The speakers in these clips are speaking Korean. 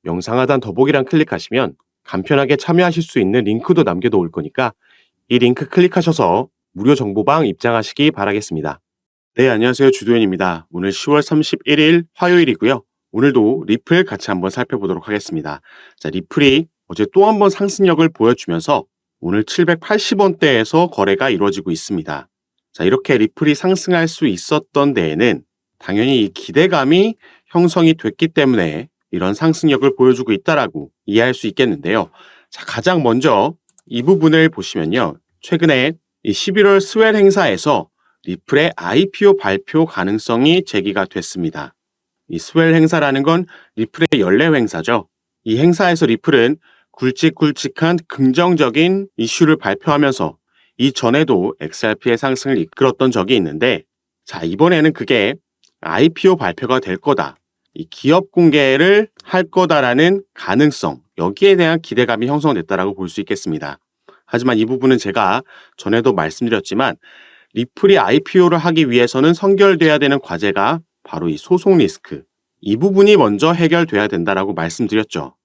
영상 하단 더보기란 클릭하시면 간편하게 참여하실 수 있는 링크도 남겨놓을 거니까 이 링크 클릭하셔서 무료 정보방 입장하시기 바라겠습니다. 네, 안녕하세요. 주도현입니다. 오늘 10월 31일 화요일이고요. 오늘도 리플 같이 한번 살펴보도록 하겠습니다. 자, 리플이 어제 또 한번 상승력을 보여주면서 오늘 780원대에서 거래가 이루어지고 있습니다. 자, 이렇게 리플이 상승할 수 있었던 데에는 당연히 이 기대감이 형성이 됐기 때문에 이런 상승력을 보여주고 있다라고 이해할 수 있겠는데요. 자, 가장 먼저 이 부분을 보시면요. 최근에 이 11월 스웰 행사에서 리플의 IPO 발표 가능성이 제기가 됐습니다. 이 스웰 행사라는 건 리플의 연례 행사죠. 이 행사에서 리플은 굵직굵직한 긍정적인 이슈를 발표하면서 이전에도 XRP의 상승을 이끌었던 적이 있는데, 자, 이번에는 그게 IPO 발표가 될 거다. 이 기업 공개를 할 거다라는 가능성, 여기에 대한 기대감이 형성됐다라고 볼 수 있겠습니다. 하지만 이 부분은 제가 전에도 말씀드렸지만 리플이 IPO를 하기 위해서는 선결돼야 되는 과제가 바로 이 소송 리스크, 이 부분이 먼저 해결돼야 된다라고 말씀드렸죠.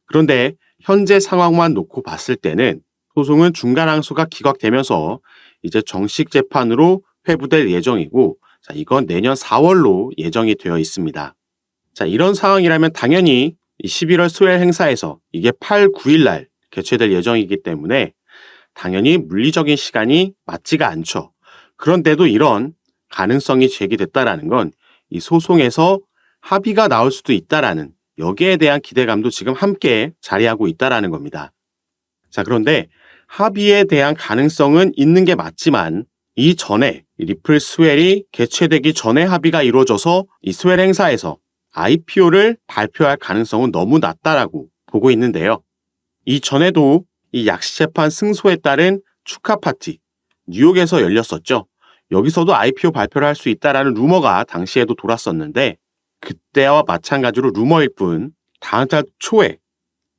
그런데 현재 상황만 놓고 봤을 때는 소송은 중간 항소가 기각되면서 이제 정식 재판으로 회부될 예정이고, 자, 이건 내년 4월로 예정이 되어 있습니다. 자, 이런 상황이라면 당연히 이 11월 스웰 행사에서 이게 8, 9일 날 개최될 예정이기 때문에 당연히 물리적인 시간이 맞지가 않죠. 그런데도 이런 가능성이 제기됐다라는 건 이 소송에서 합의가 나올 수도 있다라는, 여기에 대한 기대감도 지금 함께 자리하고 있다라는 겁니다. 자, 그런데 합의에 대한 가능성은 있는 게 맞지만 이전에 리플 스웰이 개최되기 전에 합의가 이루어져서 이 스웰 행사에서 IPO를 발표할 가능성은 너무 낮다라고 보고 있는데요. 이전에도 이 약식재판 승소에 따른 축하 파티, 뉴욕에서 열렸었죠. 여기서도 IPO 발표를 할 수 있다라는 루머가 당시에도 돌았었는데, 그때와 마찬가지로 루머일 뿐 다음 달 초에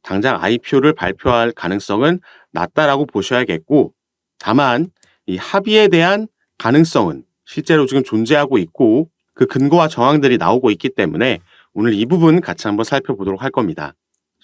당장 IPO를 발표할 가능성은 낮다라고 보셔야겠고, 다만 이 합의에 대한 가능성은 실제로 지금 존재하고 있고 그 근거와 정황들이 나오고 있기 때문에 오늘 이 부분 같이 한번 살펴보도록 할 겁니다.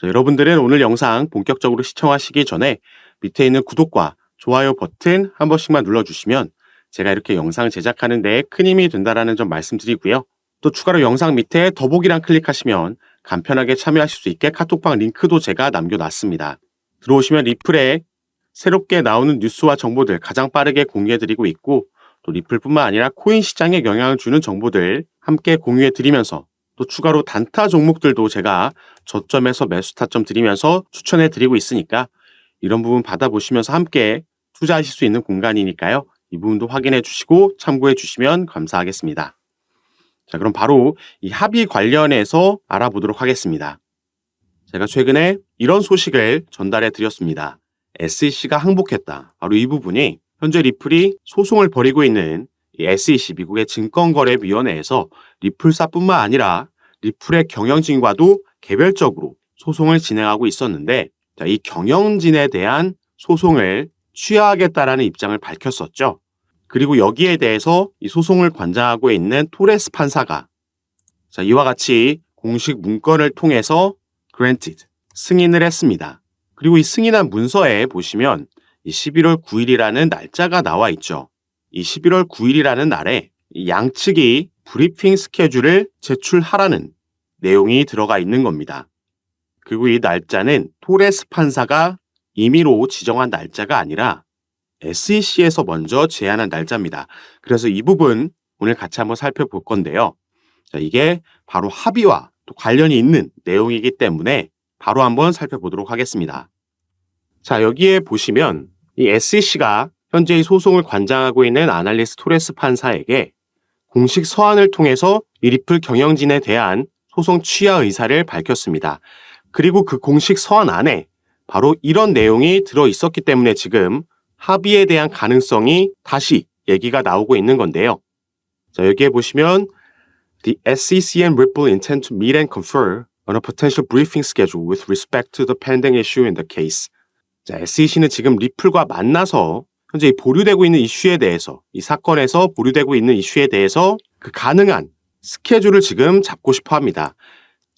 여러분들은 오늘 영상 본격적으로 시청하시기 전에 밑에 있는 구독과 좋아요 버튼 한 번씩만 눌러주시면 제가 이렇게 영상 제작하는 데 큰 힘이 된다는 점 말씀드리고요. 또 추가로 영상 밑에 더보기란 클릭하시면 간편하게 참여하실 수 있게 카톡방 링크도 제가 남겨놨습니다. 들어오시면 리플에 새롭게 나오는 뉴스와 정보들 가장 빠르게 공유해드리고 있고, 또 리플뿐만 아니라 코인 시장에 영향을 주는 정보들 함께 공유해드리면서 또 추가로 단타 종목들도 제가 저점에서 매수 타점 드리면서 추천해드리고 있으니까 이런 부분 받아보시면서 함께 투자하실 수 있는 공간이니까요. 이 부분도 확인해 주시고 참고해 주시면 감사하겠습니다. 자, 그럼 바로 이 합의 관련해서 알아보도록 하겠습니다. 제가 최근에 이런 소식을 전달해 드렸습니다. SEC가 항복했다. 바로 이 부분이 현재 리플이 소송을 벌이고 있는 이 SEC, 미국의 증권거래위원회에서 리플사뿐만 아니라 리플의 경영진과도 개별적으로 소송을 진행하고 있었는데, 자, 이 경영진에 대한 소송을 취하하겠다라는 입장을 밝혔었죠. 그리고 여기에 대해서 이 소송을 관장하고 있는 토레스 판사가 자, 이와 같이 공식 문건을 통해서 granted, 승인을 했습니다. 그리고 이 승인한 문서에 보시면 이 11월 9일이라는 날짜가 나와 있죠. 이 11월 9일이라는 날에 이 양측이 브리핑 스케줄을 제출하라는 내용이 들어가 있는 겁니다. 그리고 이 날짜는 토레스 판사가 임의로 지정한 날짜가 아니라 SEC에서 먼저 제안한 날짜입니다. 그래서 이 부분 오늘 같이 한번 살펴볼 건데요. 자, 이게 바로 합의와 또 관련이 있는 내용이기 때문에 바로 한번 살펴보도록 하겠습니다. 자, 여기에 보시면 이 SEC가 현재 이 소송을 관장하고 있는 아날리스 토레스 판사에게 공식 서한을 통해서 이 리플 경영진에 대한 소송 취하 의사를 밝혔습니다. 그리고 그 공식 서한 안에 바로 이런 내용이 들어 있었기 때문에 지금 합의에 대한 가능성이 다시 얘기가 나오고 있는 건데요. 자, 여기에 보시면 The SEC and Ripple intend to meet and confer on a potential briefing schedule with respect to the pending issue in the case. 자, SEC는 지금 리플과 만나서 현재 보류되고 있는 이슈에 대해서, 이 사건에서 보류되고 있는 이슈에 대해서 그 가능한 스케줄을 지금 잡고 싶어 합니다.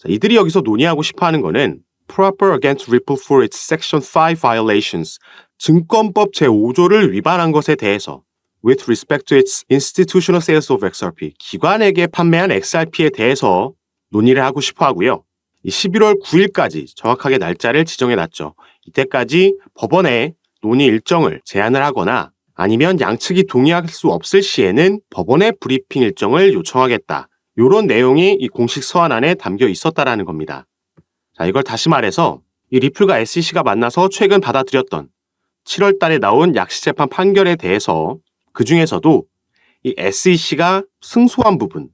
자, 이들이 여기서 논의하고 싶어하는 거는 Proper against Ripple for its Section 5 violations, 증권법 제5조를 위반한 것에 대해서 with respect to its institutional sales of XRP, 기관에게 판매한 XRP에 대해서 논의를 하고 싶어 하고요. 11월 9일까지 정확하게 날짜를 지정해놨죠. 이때까지 법원에 논의 일정을 제안을 하거나 아니면 양측이 동의할 수 없을 시에는 법원의 브리핑 일정을 요청하겠다. 이런 내용이 이 공식 서한안에 담겨 있었다라는 겁니다. 자, 이걸 다시 말해서 이 리플과 SEC가 만나서 최근 받아들였던 7월 달에 나온 약식재판 판결에 대해서 그 중에서도 이 SEC가 승소한 부분,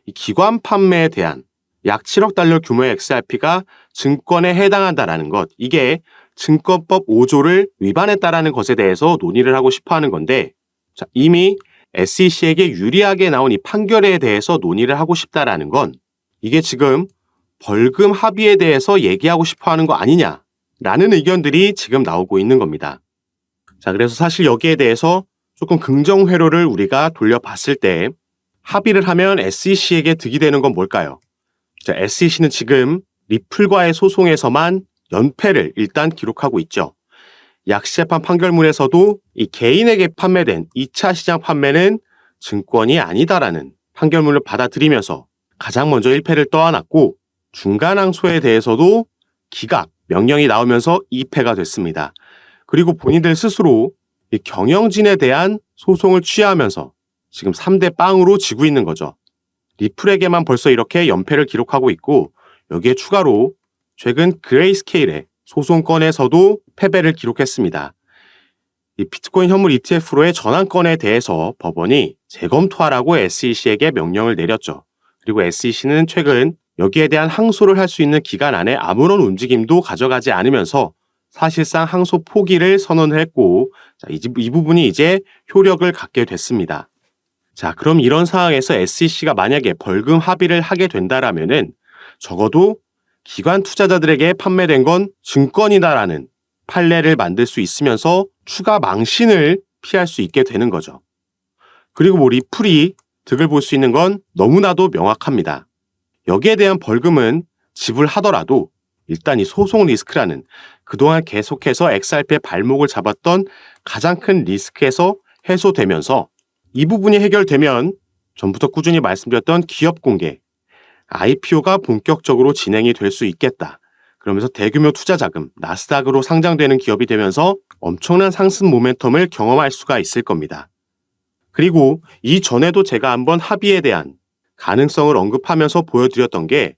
이 기관 판매에 대한 약 7억 달러 규모의 XRP가 증권에 해당한다라는 것, 이게 증권법 5조를 위반했다라는 것에 대해서 논의를 하고 싶어 하는 건데, 자, 이미 SEC에게 유리하게 나온 이 판결에 대해서 논의를 하고 싶다라는 건 이게 지금 벌금 합의에 대해서 얘기하고 싶어 하는 거 아니냐라는 의견들이 지금 나오고 있는 겁니다. 자, 그래서 사실 여기에 대해서 조금 긍정 회로를 우리가 돌려봤을 때 합의를 하면 SEC에게 득이 되는 건 뭘까요? 자, SEC는 지금 리플과의 소송에서만 연패를 일단 기록하고 있죠. 약식재판 판결문에서도 이 개인에게 판매된 2차 시장 판매는 증권이 아니다라는 판결문을 받아들이면서 가장 먼저 1패를 떠안았고, 중간항소에 대해서도 기각, 명령이 나오면서 2패가 됐습니다. 그리고 본인들 스스로 이 경영진에 대한 소송을 취하하면서 지금 3대 빵으로 지고 있는 거죠. 리플에게만 벌써 이렇게 연패를 기록하고 있고, 여기에 추가로 최근 그레이스케일의 소송건에서도 패배를 기록했습니다. 이 비트코인 현물 ETF로의 전환건에 대해서 법원이 재검토하라고 SEC에게 명령을 내렸죠. 그리고 SEC는 최근 여기에 대한 항소를 할 수 있는 기간 안에 아무런 움직임도 가져가지 않으면서 사실상 항소 포기를 선언을 했고, 자, 이 부분이 이제 효력을 갖게 됐습니다. 자, 그럼 이런 상황에서 SEC가 만약에 벌금 합의를 하게 된다라면은 적어도 기관 투자자들에게 판매된 건 증권이다라는 판례를 만들 수 있으면서 추가 망신을 피할 수 있게 되는 거죠. 그리고 뭐 리플이 득을 볼 수 있는 건 너무나도 명확합니다. 여기에 대한 벌금은 지불하더라도 일단 이 소송 리스크라는 그동안 계속해서 XRP의 발목을 잡았던 가장 큰 리스크에서 해소되면서 이 부분이 해결되면 전부터 꾸준히 말씀드렸던 기업 공개, IPO가 본격적으로 진행이 될 수 있겠다. 그러면서 대규모 투자 자금, 나스닥으로 상장되는 기업이 되면서 엄청난 상승 모멘텀을 경험할 수가 있을 겁니다. 그리고 이전에도 제가 한번 합의에 대한 가능성을 언급하면서 보여드렸던 게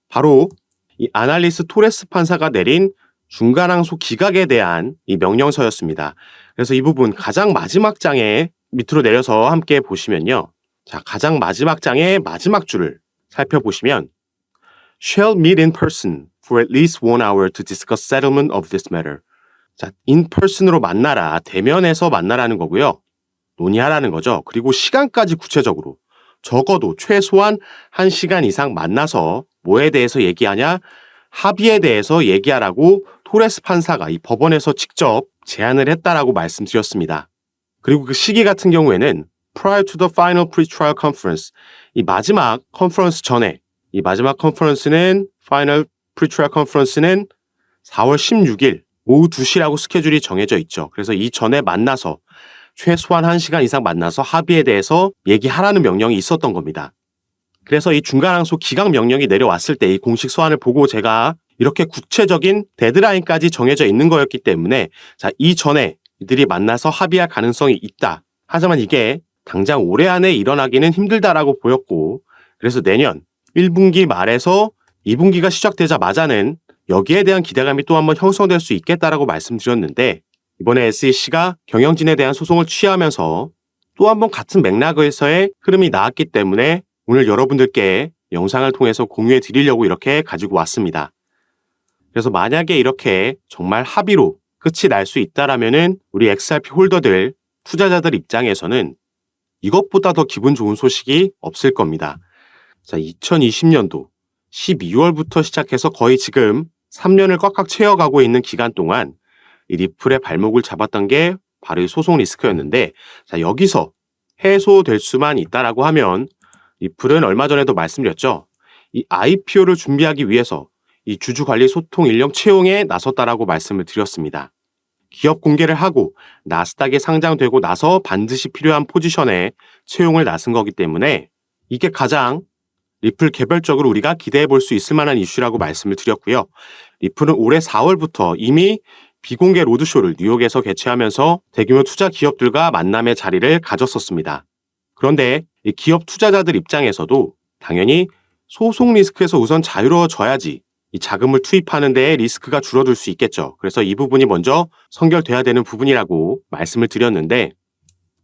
바로 이 아날리스 토레스 판사가 내린 중간항소 기각에 대한 이 명령서였습니다. 그래서 이 부분 가장 마지막 장에 밑으로 내려서 함께 보시면요. 자, 가장 마지막 장의 마지막 줄을 살펴보시면 shall meet in person for at least 1 hour to discuss settlement of this matter. 자, in person으로 만나라, 대면에서 만나라는 거고요. 논의하라는 거죠. 그리고 시간까지 구체적으로 적어도 최소한 1시간 이상 만나서 뭐에 대해서 얘기하냐? 합의에 대해서 얘기하라고 토레스 판사가 이 법원에서 직접 제안을 했다라고 말씀드렸습니다. 그리고 그 시기 같은 경우에는 prior to the final pre-trial conference, 이 마지막 컨퍼런스 전에, 이 마지막 컨퍼런스는 final pre-trial conference는 4월 16일 오후 2시라고 스케줄이 정해져 있죠. 그래서 이 전에 만나서 최소한 1시간 이상 만나서 합의에 대해서 얘기하라는 명령이 있었던 겁니다. 그래서 이 중간항소 기각 명령이 내려왔을 때 이 공식 서한을 보고 제가 이렇게 구체적인 데드라인까지 정해져 있는 거였기 때문에 자, 이전에 이들이 만나서 합의할 가능성이 있다. 하지만 이게 당장 올해 안에 일어나기는 힘들다라고 보였고, 그래서 내년 1분기 말에서 2분기가 시작되자마자는 여기에 대한 기대감이 또 한번 형성될 수 있겠다라고 말씀드렸는데, 이번에 SEC가 경영진에 대한 소송을 취하면서 또 한번 같은 맥락에서의 흐름이 나왔기 때문에 오늘 여러분들께 영상을 통해서 공유해 드리려고 이렇게 가지고 왔습니다. 그래서 만약에 이렇게 정말 합의로 끝이 날 수 있다라면은 우리 XRP 홀더들, 투자자들 입장에서는 이것보다 더 기분 좋은 소식이 없을 겁니다. 자, 2020년도 12월부터 시작해서 거의 지금 3년을 꽉꽉 채워가고 있는 기간 동안 이 리플의 발목을 잡았던 게 바로 이 소송 리스크였는데, 자, 여기서 해소될 수만 있다라고 하면 리플은 얼마 전에도 말씀드렸죠. 이 IPO를 준비하기 위해서 이 주주관리 소통 인력 채용에 나섰다라고 말씀을 드렸습니다. 기업 공개를 하고 나스닥에 상장되고 나서 반드시 필요한 포지션에 채용을 나선 거기 때문에 이게 가장 리플 개별적으로 우리가 기대해 볼 수 있을 만한 이슈라고 말씀을 드렸고요. 리플은 올해 4월부터 이미 비공개 로드쇼를 뉴욕에서 개최하면서 대규모 투자 기업들과 만남의 자리를 가졌었습니다. 그런데 이 기업 투자자들 입장에서도 당연히 소송 리스크에서 우선 자유로워져야지 이 자금을 투입하는 데에 리스크가 줄어들 수 있겠죠. 그래서 이 부분이 먼저 선결돼야 되는 부분이라고 말씀을 드렸는데,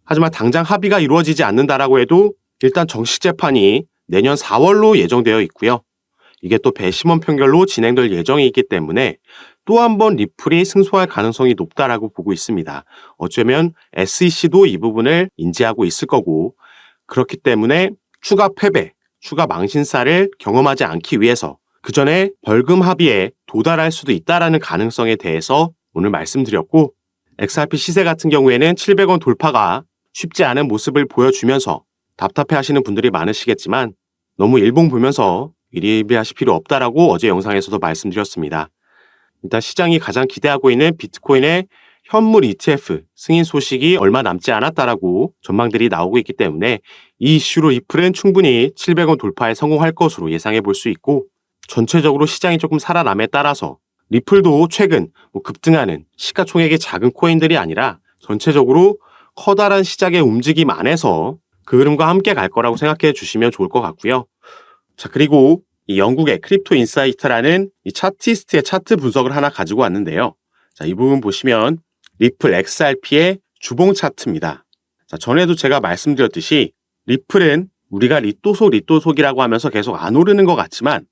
하지만 당장 합의가 이루어지지 않는다라고 해도 일단 정식 재판이 내년 4월로 예정되어 있고요. 이게 또 배심원 판결로 진행될 예정이 있기 때문에 또 한 번 리플이 승소할 가능성이 높다라고 보고 있습니다. 어쩌면 SEC도 이 부분을 인지하고 있을 거고, 그렇기 때문에 추가 패배, 추가 망신사를 경험하지 않기 위해서 그 전에 벌금 합의에 도달할 수도 있다라는 가능성에 대해서 오늘 말씀드렸고, XRP 시세 같은 경우에는 700원 돌파가 쉽지 않은 모습을 보여주면서 답답해하시는 분들이 많으시겠지만 너무 일봉 보면서 일희일비하실 필요 없다라고 어제 영상에서도 말씀드렸습니다. 일단 시장이 가장 기대하고 있는 비트코인의 현물 ETF 승인 소식이 얼마 남지 않았다라고 전망들이 나오고 있기 때문에 이 이슈로 리플은 충분히 700원 돌파에 성공할 것으로 예상해 볼 수 있고, 전체적으로 시장이 조금 살아남에 따라서 리플도 최근 급등하는 시가총액이 작은 코인들이 아니라 전체적으로 커다란 시장의 움직임 안에서 그 흐름과 함께 갈 거라고 생각해 주시면 좋을 것 같고요. 자, 그리고 이 영국의 크립토 인사이트라는 이 차티스트의 차트 분석을 하나 가지고 왔는데요. 자, 이 부분 보시면 리플 XRP의 주봉 차트입니다. 자, 전에도 제가 말씀드렸듯이 리플은 우리가 리또속이라고 하면서 계속 안 오르는 것 같지만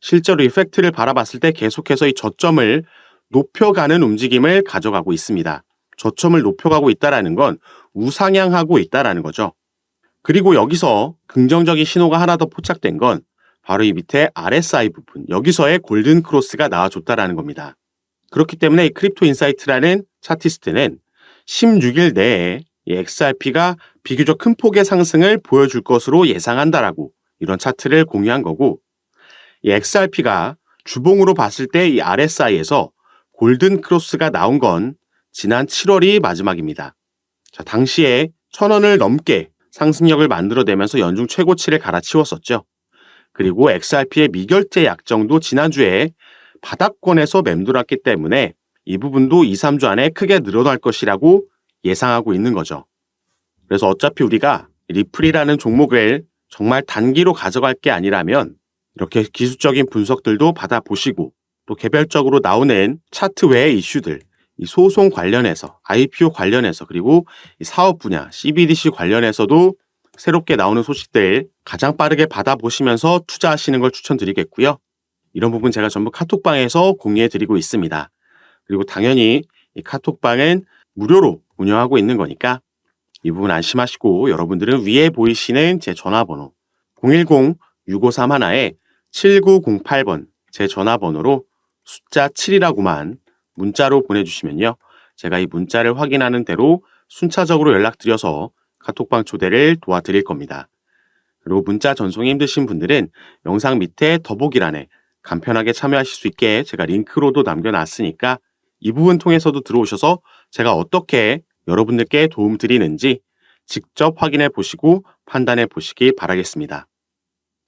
실제로 이펙트를 바라봤을 때 계속해서 이 저점을 높여가는 움직임을 가져가고 있습니다. 저점을 높여가고 있다는 건 우상향하고 있다는 거죠. 그리고 여기서 긍정적인 신호가 하나 더 포착된 건 바로 이 밑에 RSI 부분, 여기서의 골든 크로스가 나와줬다는 겁니다. 그렇기 때문에 이 크립토 인사이트라는 차티스트는 16일 내에 이 XRP가 비교적 큰 폭의 상승을 보여줄 것으로 예상한다라고 이런 차트를 공유한 거고, 이 XRP가 주봉으로 봤을 때 이 RSI에서 골든 크로스가 나온 건 지난 7월이 마지막입니다. 자, 당시에 1,000원을 넘게 상승력을 만들어내면서 연중 최고치를 갈아치웠었죠. 그리고 XRP의 미결제 약정도 지난주에 바닥권에서 맴돌았기 때문에 이 부분도 2, 3주 안에 크게 늘어날 것이라고 예상하고 있는 거죠. 그래서 어차피 우리가 리플이라는 종목을 정말 단기로 가져갈 게 아니라면 이렇게 기술적인 분석들도 받아보시고 또 개별적으로 나오는 차트 외의 이슈들, 이 소송 관련해서, IPO 관련해서, 그리고 이 사업 분야, CBDC 관련해서도 새롭게 나오는 소식들 가장 빠르게 받아보시면서 투자하시는 걸 추천드리겠고요. 이런 부분 제가 전부 카톡방에서 공유해드리고 있습니다. 그리고 당연히 이 카톡방은 무료로 운영하고 있는 거니까 이 부분 안심하시고, 여러분들은 위에 보이시는 제 전화번호 010-6531-7908번 제 전화번호로 숫자 7이라고만 문자로 보내주시면요, 제가 이 문자를 확인하는 대로 순차적으로 연락드려서 카톡방 초대를 도와드릴 겁니다. 그리고 문자 전송이 힘드신 분들은 영상 밑에 더보기란에 간편하게 참여하실 수 있게 제가 링크로도 남겨놨으니까 이 부분 통해서도 들어오셔서 제가 어떻게 여러분들께 도움 드리는지 직접 확인해 보시고 판단해 보시기 바라겠습니다.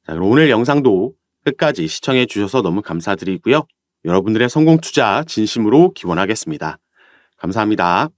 자, 그럼 오늘 영상도 끝까지 시청해 주셔서 너무 감사드리고요. 여러분들의 성공 투자 진심으로 기원하겠습니다. 감사합니다.